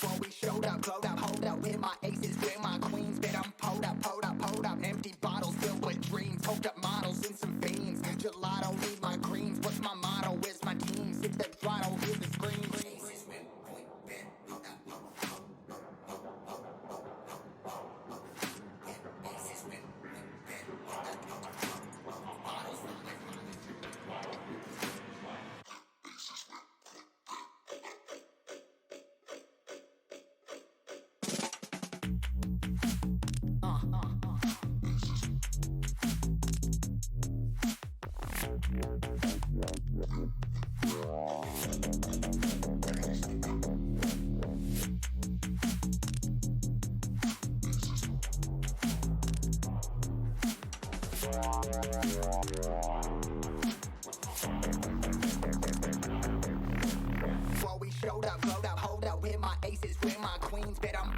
Before we showed up, glowed up, hold up, with my aces, with my queens, bet I'm pulled up, empty bottles filled with dreams, hoped up models and some fiends, gelato, need my greens, what's my motto, where's my teams, hit the throttle, hit the screen, aces, win, point, bet, hold up, aces, win, bet, hold up, bottles, before we showed up, glowed up, hold up, with my aces, with my queens, bet I'm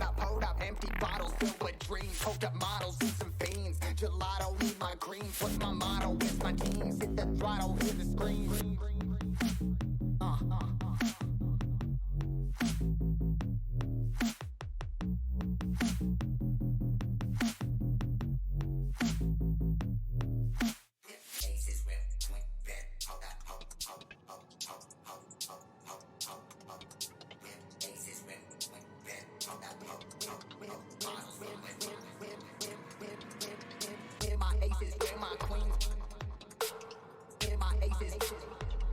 pulled up, empty bottles filled with dreams, hoped up models and some fiends, gelato, need my greens, what's my motto, where's my teams, hit the throttle, hit the screen, aces, whip, point, bet, hold up, aces, whip, point, bet, hold up, bottles, with my aces, with my queens, with my aces, with my queens, with my aces,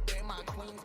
with my queens.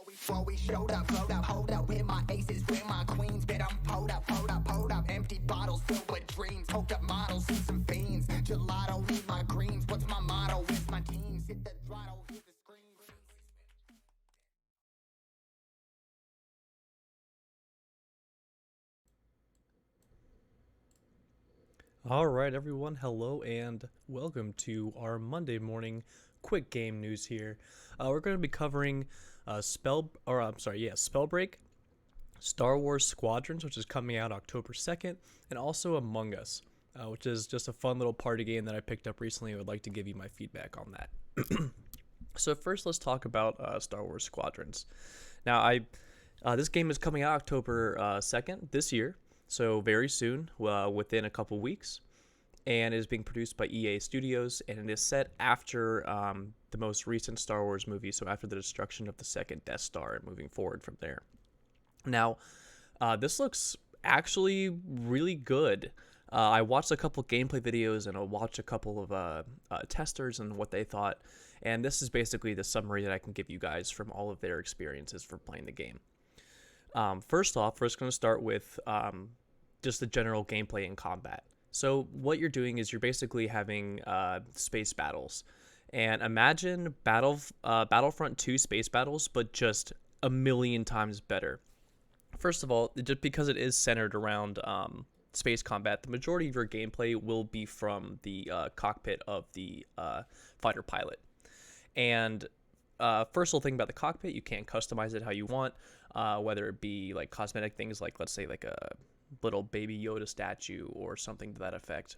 Before we showed up, glowed up, hold up, with my aces, with my queens, bet I'm pulled up, empty bottles filled with dreams, hoped up models and some fiends, gelato, need my greens, what's my motto, where's my teams, hit the throttle, hit the screen. All right, everyone. Hello and welcome to our Monday morning quick game news here. We're going to be covering Spellbreak, Star Wars Squadrons, which is coming out October 2nd, and also Among Us, which is just a fun little party game that I picked up recently. I would like to give you my feedback on that. So first, let's talk about Star Wars Squadrons. Now, this game is coming out October 2nd this year. So very soon, within a couple weeks, and it is being produced by EA Studios, and it is set after the most recent Star Wars movie, so after the destruction of the second Death Star and moving forward from there. Now, this looks actually really good. I watched a couple gameplay videos, and I watched a couple of testers and what they thought, and this is basically the summary that I can give you guys from all of their experiences for playing the game. First off, we're just going to start with just the general gameplay and combat. So what you're doing is you're basically having space battles. And imagine Battlefront 2 space battles, but just a million times better. First of all, just because it is centered around space combat, the majority of your gameplay will be from the cockpit of the fighter pilot. And first little thing about the cockpit, you can't customize it how you want, whether it be like cosmetic things like, let's say, like a little baby Yoda statue or something to that effect.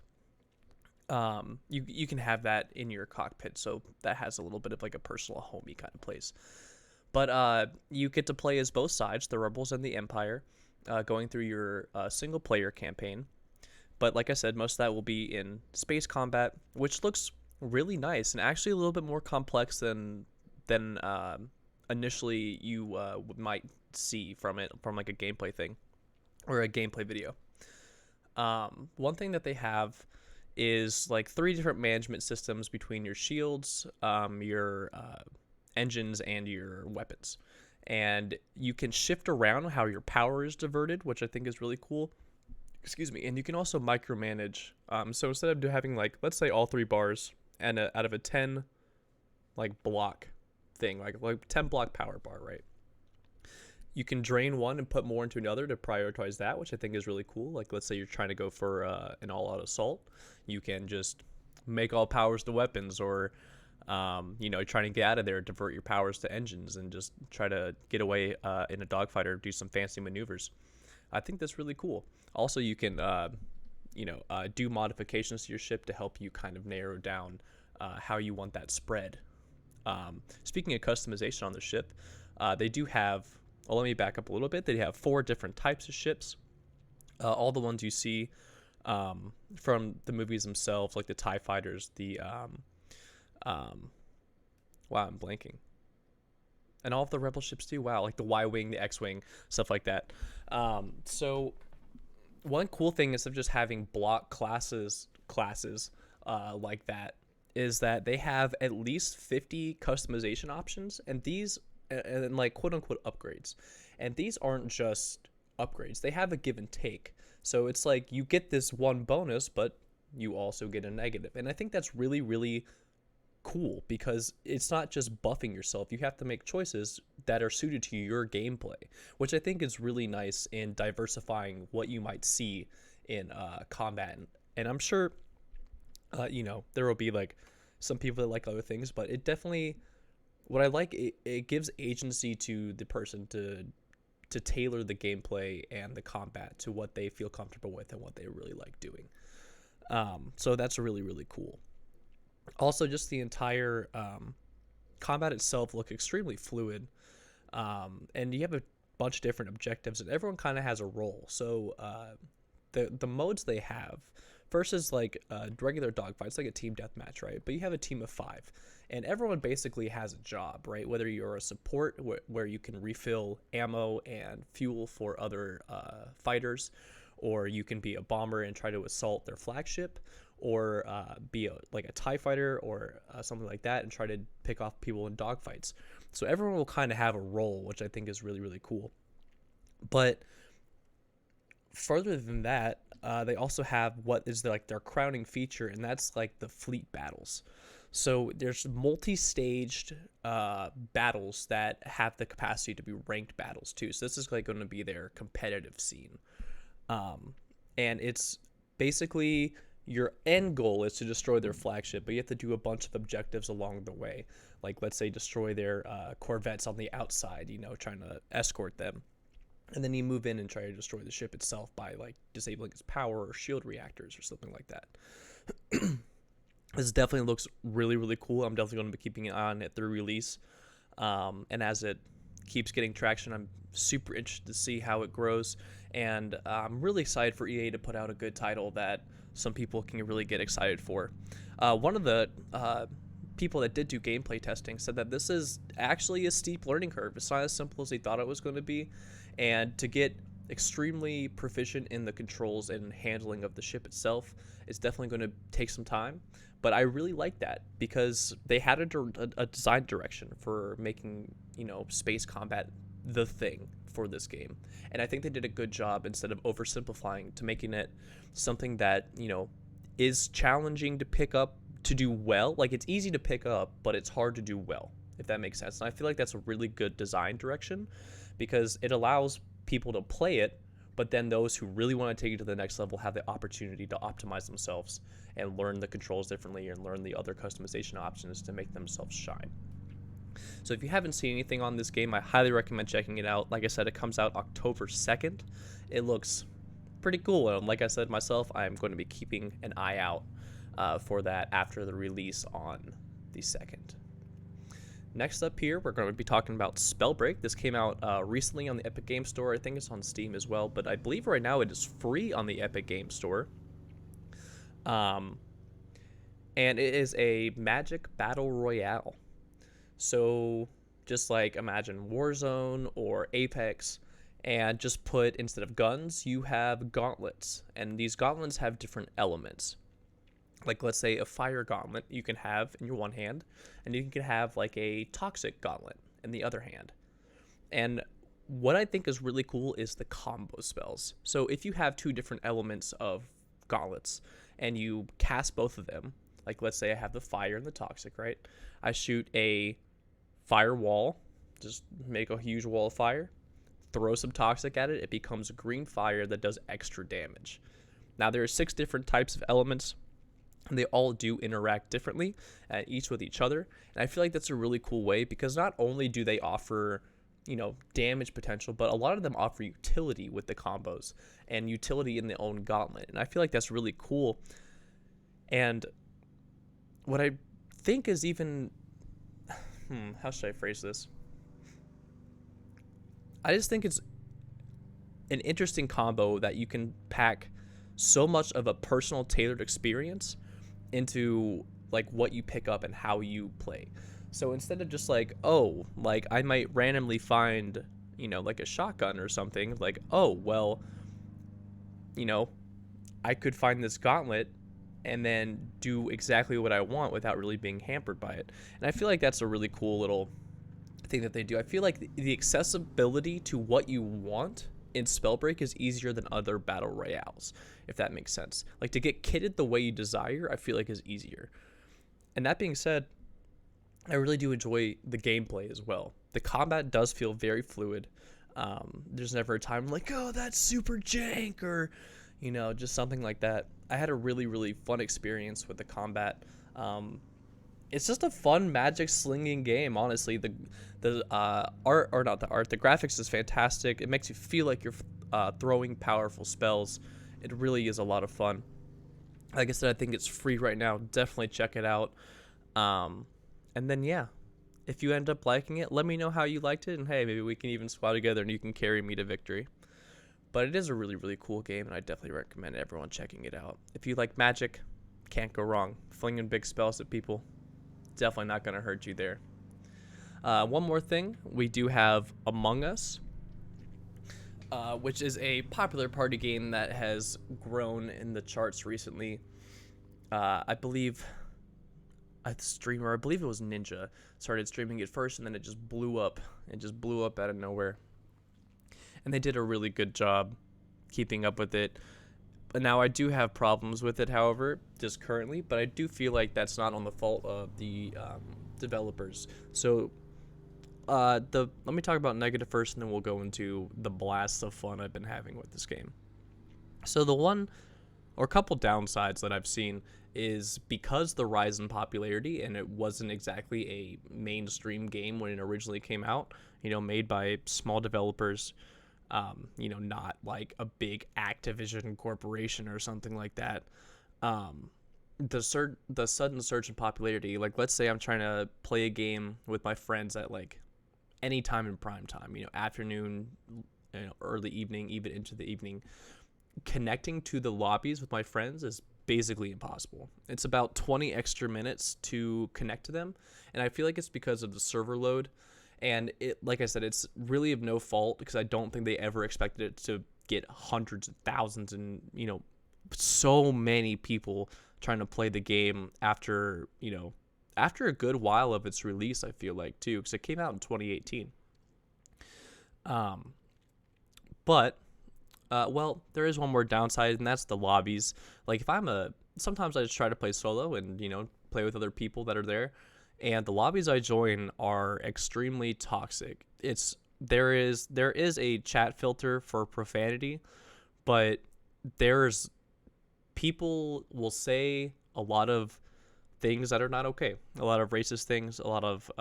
You can have that in your cockpit, so that has a little bit of like a personal homey kind of place. But you get to play as both sides, the Rebels and the Empire, going through your single player campaign. But like I said, most of that will be in space combat, which looks really nice and actually a little bit more complex than initially you might see from it, from like a gameplay thing or a gameplay video. One thing that they have is like 3 different management systems between your shields, your engines, and your weapons. and you can shift around how your power is diverted, which I think is really cool. Excuse me. And you can also micromanage. So instead of having, like, let's say all 3 bars and out of a 10 like block thing, like 10 block power bar, right? You can drain one and put more into another to prioritize that, which I think is really cool. Like, let's say you're trying to go for an all-out assault, you can just make all powers to weapons, or trying to get out of there, divert your powers to engines, and just try to get away in a dogfight or do some fancy maneuvers. I think that's really cool. Also, you can do modifications to your ship to help you kind of narrow down how you want that spread. Speaking of customization on the ship, they do have, well, let me back up a little bit. They have 4 different types of ships. All the ones you see from the movies themselves, like the TIE fighters, wow, I'm blanking. And all of the Rebel ships too. Wow, like the Y-Wing, the X-Wing, stuff like that. So one cool thing instead of just having block classes like that is that they have at least 50 customization options, and these and like quote unquote upgrades. And these aren't just upgrades. They have a give and take. So it's like you get this one bonus, but you also get a negative. And I think that's really, really cool, because it's not just buffing yourself. You have to make choices that are suited to your gameplay, which I think is really nice in diversifying what you might see in combat. And I'm sure, there will be like some people that like other things, but it definitely, what I like, it gives agency to the person to tailor the gameplay and the combat to what they feel comfortable with and what they really like doing. So that's really, really cool. Also, just the entire combat itself look extremely fluid, and you have a bunch of different objectives, and everyone kind of has a role. So the modes they have, first is like regular dogfights, like a team deathmatch, right? But you have a team of 5, and everyone basically has a job, right? Whether you're a support where you can refill ammo and fuel for other fighters, or you can be a bomber and try to assault their flagship, or be a TIE fighter or something like that and try to pick off people in dogfights. So everyone will kind of have a role, which I think is really, really cool. But further than that, they also have what is their crowning feature, and that's like the fleet battles. So there's multi-staged battles that have the capacity to be ranked battles too. So this is like going to be their competitive scene. And it's basically, your end goal is to destroy their flagship, but you have to do a bunch of objectives along the way. Like, let's say, destroy their corvettes on the outside, trying to escort them. And then you move in and try to destroy the ship itself by, like, disabling its power or shield reactors or something like that. This definitely looks really, really cool. I'm definitely going to be keeping an eye on it through release. And as it keeps getting traction, I'm super interested to see how it grows. And I'm really excited for EA to put out a good title that some people can really get excited for. One of the people that did do gameplay testing said that this is actually a steep learning curve. It's not as simple as they thought it was going to be. And to get extremely proficient in the controls and handling of the ship itself, it's definitely going to take some time. But I really like that, because they had a design direction for making, space combat the thing for this game. And I think they did a good job, instead of oversimplifying, to making it something that, is challenging to pick up, to do well. Like, it's easy to pick up, but it's hard to do well, if that makes sense. And I feel like that's a really good design direction, because it allows people to play it, but then those who really want to take it to the next level have the opportunity to optimize themselves and learn the controls differently and learn the other customization options to make themselves shine. So if you haven't seen anything on this game, I highly recommend checking it out. Like I said, it comes out October 2nd. It looks pretty cool. And like I said myself, I'm going to be keeping an eye out for that after the release on the 2nd. Next up here, we're going to be talking about Spellbreak. This came out recently on the Epic Games Store. I think it's on Steam as well, but I believe right now it is free on the Epic Games Store. And it is a magic battle royale. So just like imagine Warzone or Apex, and just put, instead of guns, you have gauntlets. And these gauntlets have different elements. Like, let's say a fire gauntlet you can have in your one hand, and you can have like a toxic gauntlet in the other hand. And what I think is really cool is the combo spells. So if you have two different elements of gauntlets and you cast both of them, like let's say I have the fire and the toxic, right? I shoot a fire wall, just make a huge wall of fire, throw some toxic at it, it becomes a green fire that does extra damage. Now there are 6 different types of elements, and they all do interact differently, each with each other. And I feel like that's a really cool way, because not only do they offer, damage potential, but a lot of them offer utility with the combos and utility in the own gauntlet. And I feel like that's really cool. And what I think is even, how should I phrase this? I just think it's an interesting combo that you can pack so much of a personal tailored experience into like what you pick up and how you play. So instead of just like, oh, like I might randomly find, like a shotgun or something, like, oh, well, I could find this gauntlet and then do exactly what I want without really being hampered by it. And I feel like that's a really cool little thing that they do. I feel like the accessibility to what you want in Spellbreak is easier than other battle royales, if that makes sense. Like to get kitted the way you desire, I feel like is easier. And that being said, I really do enjoy the gameplay as well. The combat does feel very fluid. There's never a time like, oh, that's super jank, or just something like that. I had a really, really fun experience with the combat. It's just a fun magic slinging game, honestly. The art, or not the art, the graphics is fantastic. It makes you feel like you're throwing powerful spells. It really is a lot of fun. Like I said, I think it's free right now. Definitely check it out. And then, yeah, if you end up liking it, let me know how you liked it. And hey, maybe we can even squad together and you can carry me to victory. But it is a really, really cool game, and I definitely recommend everyone checking it out. If you like magic, can't go wrong. Flinging big spells at people, definitely not going to hurt you there. One more thing, we do have Among Us, which is a popular party game that has grown in the charts recently. I believe a streamer, I believe it was Ninja, started streaming it first, and then it just blew up. It just blew up out of nowhere. And they did a really good job keeping up with it. But now I do have problems with it, however, just currently, but I do feel like that's not on the fault of the developers. So let me talk about negative first, and then we'll go into the blast of fun I've been having with this game. So the one or couple downsides that I've seen is because the rise in popularity, and it wasn't exactly a mainstream game when it originally came out, made by small developers, not like a big Activision corporation or something like that. The sudden surge in popularity, like let's say I'm trying to play a game with my friends at like any time in prime time, afternoon, early evening, even into the evening. Connecting to the lobbies with my friends is basically impossible. It's about 20 extra minutes to connect to them, and I feel like it's because of the server load. And it, like I said, it's really of no fault, because I don't think they ever expected it to get hundreds of thousands and, so many people trying to play the game after a good while of its release, I feel like, too, because it came out in 2018. But there is one more downside, and that's the lobbies. Like, sometimes I just try to play solo and, play with other people that are there. And the lobbies I join are extremely toxic. There is a chat filter for profanity, but people will say a lot of things that are not okay. A lot of racist things, a lot of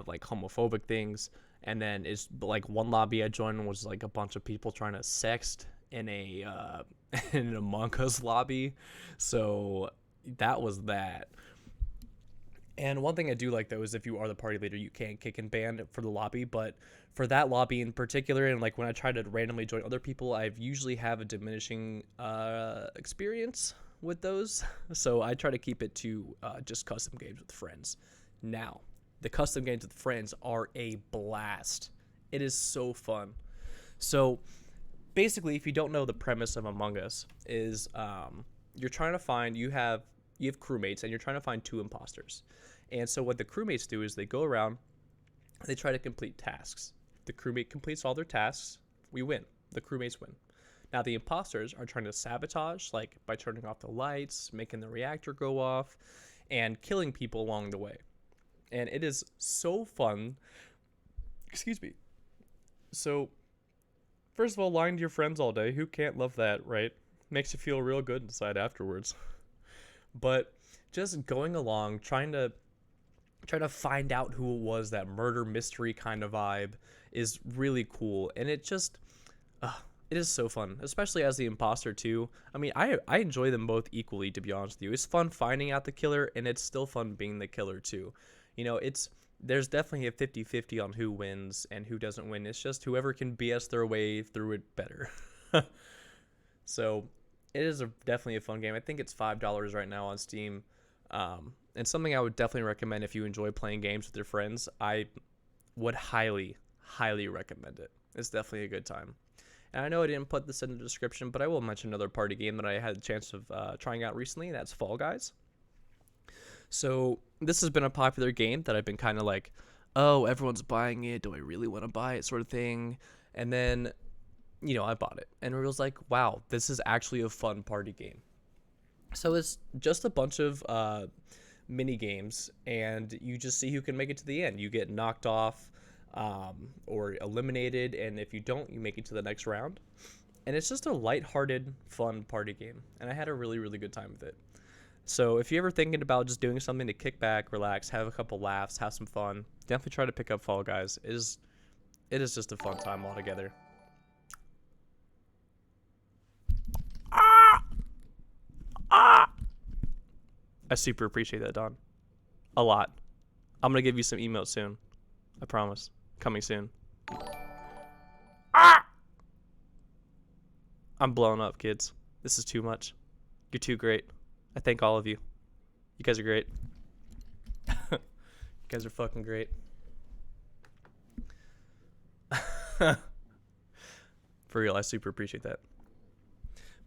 like homophobic things. And then it's like one lobby I joined was like a bunch of people trying to sext in in an Among Us lobby. So that was that. And one thing I do like, though, is if you are the party leader, you can kick and ban for the lobby. But for that lobby in particular, and like when I try to randomly join other people, I've usually have a diminishing experience with those. So I try to keep it to just custom games with friends. Now, the custom games with friends are a blast. It is so fun. So basically, if you don't know, the premise of Among Us is you're trying to find, you have crewmates, and you're trying to find 2 imposters. And so what the crewmates do is they go around They try to complete tasks. If the crewmate completes all their tasks, we win. The crewmates win. Now the imposters are trying to sabotage, like by turning off the lights, making the reactor go off, and killing people along the way. And it is so fun. Excuse me. So, first of all, lying to your friends all day. Who can't love that, right? Makes you feel real good inside afterwards. But just going along, trying to find out who it was, that murder mystery kind of vibe is really cool. And it just, it is so fun, especially as the imposter too. I mean, I enjoy them both equally, to be honest with you. It's fun finding out the killer, and it's still fun being the killer too. You know, there's definitely a 50-50 on who wins and who doesn't win. It's just whoever can BS their way through it better. So it is definitely a fun game. I think it's $5 right now on Steam. And something I would definitely recommend if you enjoy playing games with your friends. I would highly, highly recommend it. It's definitely a good time. And I know I didn't put this in the description, but I will mention another party game that I had the chance of trying out recently, and that's Fall Guys. So this has been a popular game that I've been kind of like, oh, everyone's buying it. Do I really want to buy it, sort of thing? And then, you know, I bought it. And it was like, wow, this is actually a fun party game. So it's just a bunch of mini games, and you just see who can make it to the end. You get knocked off or eliminated, and if you don't, you make it to the next round. And it's just a lighthearted, fun party game, and I had a really, really good time with it. So if you're ever thinking about just doing something to kick back, relax, have a couple laughs, have some fun, definitely try to pick up Fall Guys. It is just a fun time altogether. I super appreciate that, Don. A lot. I'm going to give you some emotes soon. I promise. Coming soon. I'm blowing up, kids. This is too much. You're too great. I thank all of you. You guys are great. You guys are fucking great. For real, I super appreciate that.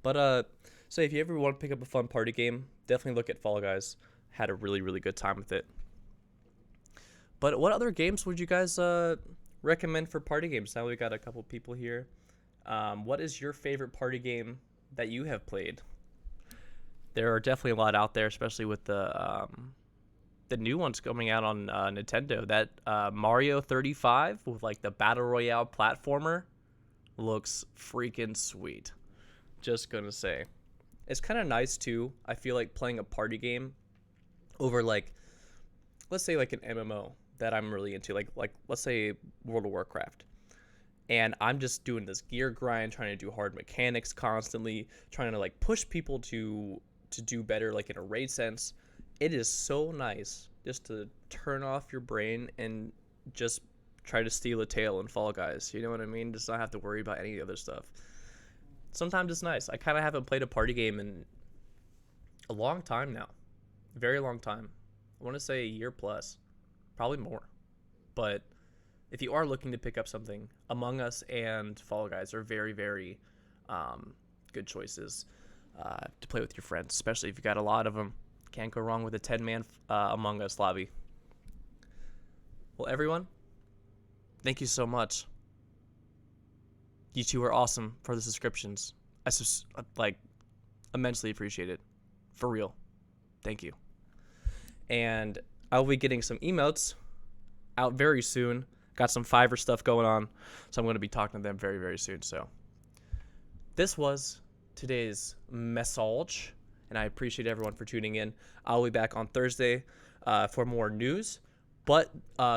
But, so if you ever want to pick up a fun party game, definitely look at Fall Guys. Had a really, really good time with it. But what other games would you guys recommend for party games? Now we got a couple people here. What is your favorite party game that you have played? There are definitely a lot out there, especially with the new ones coming out on Nintendo. That Mario 35 with like the Battle Royale platformer looks freaking sweet. Just gonna say. It's kind of nice too. I feel like playing a party game over like, let's say like an MMO that I'm really into, like let's say World of Warcraft, and I'm just doing this gear grind, trying to do hard mechanics constantly, trying to like push people to do better, like in a raid sense. It is so nice just to turn off your brain and just try to steal a tail in Fall Guys. You know what I mean? Just not have to worry about any other stuff. Sometimes it's nice. I kind of haven't played a party game in a long time now. A very long time. I want to say a year plus. Probably more. But if you are looking to pick up something, Among Us and Fall Guys are very, very good choices to play with your friends, especially if you got a lot of them. Can't go wrong with a 10-man Among Us lobby. Well, everyone, thank you so much. You two are awesome for the subscriptions. I immensely appreciate it. For real. Thank you. And I'll be getting some emotes out very soon. Got some Fiverr stuff going on, so I'm going to be talking to them very, very soon. So this was today's message, and I appreciate everyone for tuning in. I'll be back on Thursday for more news, but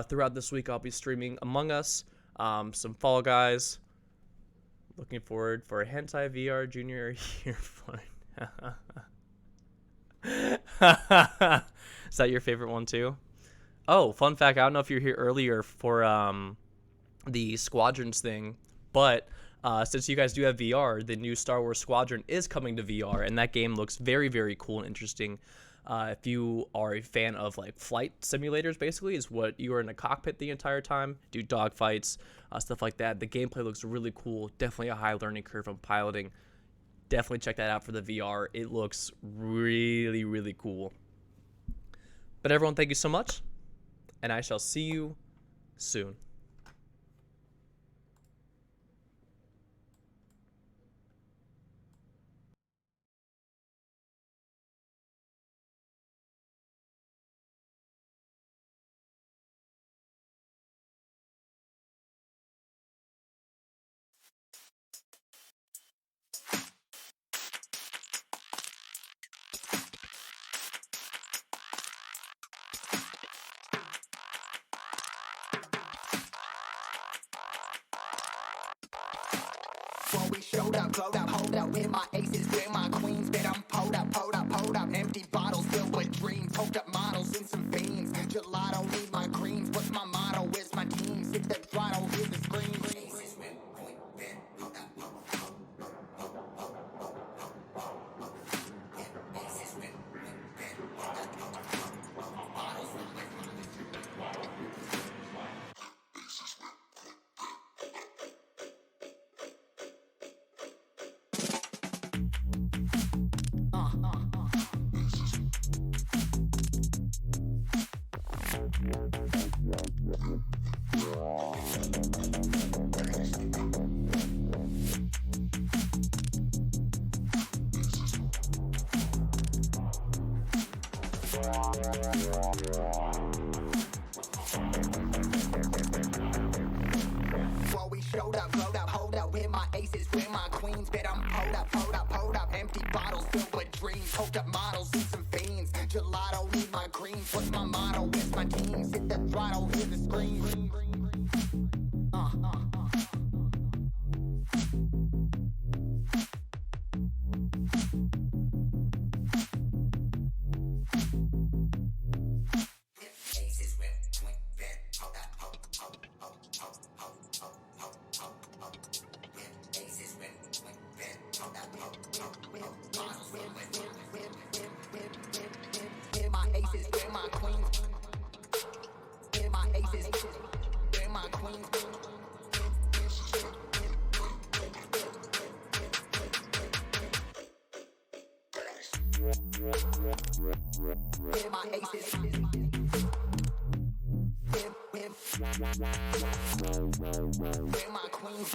throughout this week I'll be streaming Among Us, some Fall Guys. Looking forward for a hentai VR junior year fun. Is that your favorite one too? Oh, fun fact, I don't know if you're here earlier for the Squadrons thing, but since you guys do have VR, the new Star Wars Squadron is coming to VR, and that game looks very, very cool and interesting. If you are a fan of like flight simulators, basically, is what you are in a cockpit the entire time, do dogfights, stuff like that. The gameplay looks really cool. Definitely a high learning curve on piloting. Definitely check that out for the VR. It looks really, really cool. But everyone, thank you so much, and I shall see you soon. Before we showed up, glowed up, hold up with my aces, with my queens, bet I'm pulled up, empty bottles filled with dreams, hoped up models and some fiends, gelato, need my greens, what's my motto, where's my team, hit the throttle, hear the scream. Before we showed up, glowed up, hold up with my aces, with my queens, bet I'm pulled up, empty bottles filled with dreams, hoped up models and some fiends, gelato, need my greens, what's my motto, where's my teams, hit the throttle, hear the scream. With my aces, with my queens, with my aces, with my queens. With my aces, with my queens.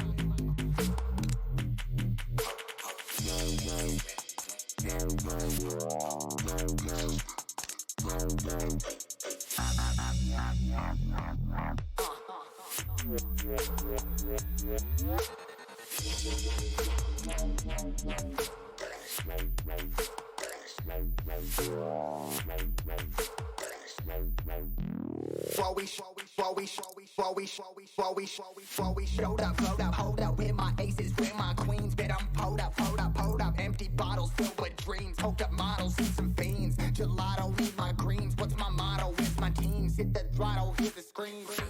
Before we showed up, glowed up, hold up with my aces, with my queens, bet I'm pulled up, empty bottles filled with dreams, hoped up models and some fiends, gelato, need my greens, what's my motto, where's my teams, hit the throttle, hear the screams.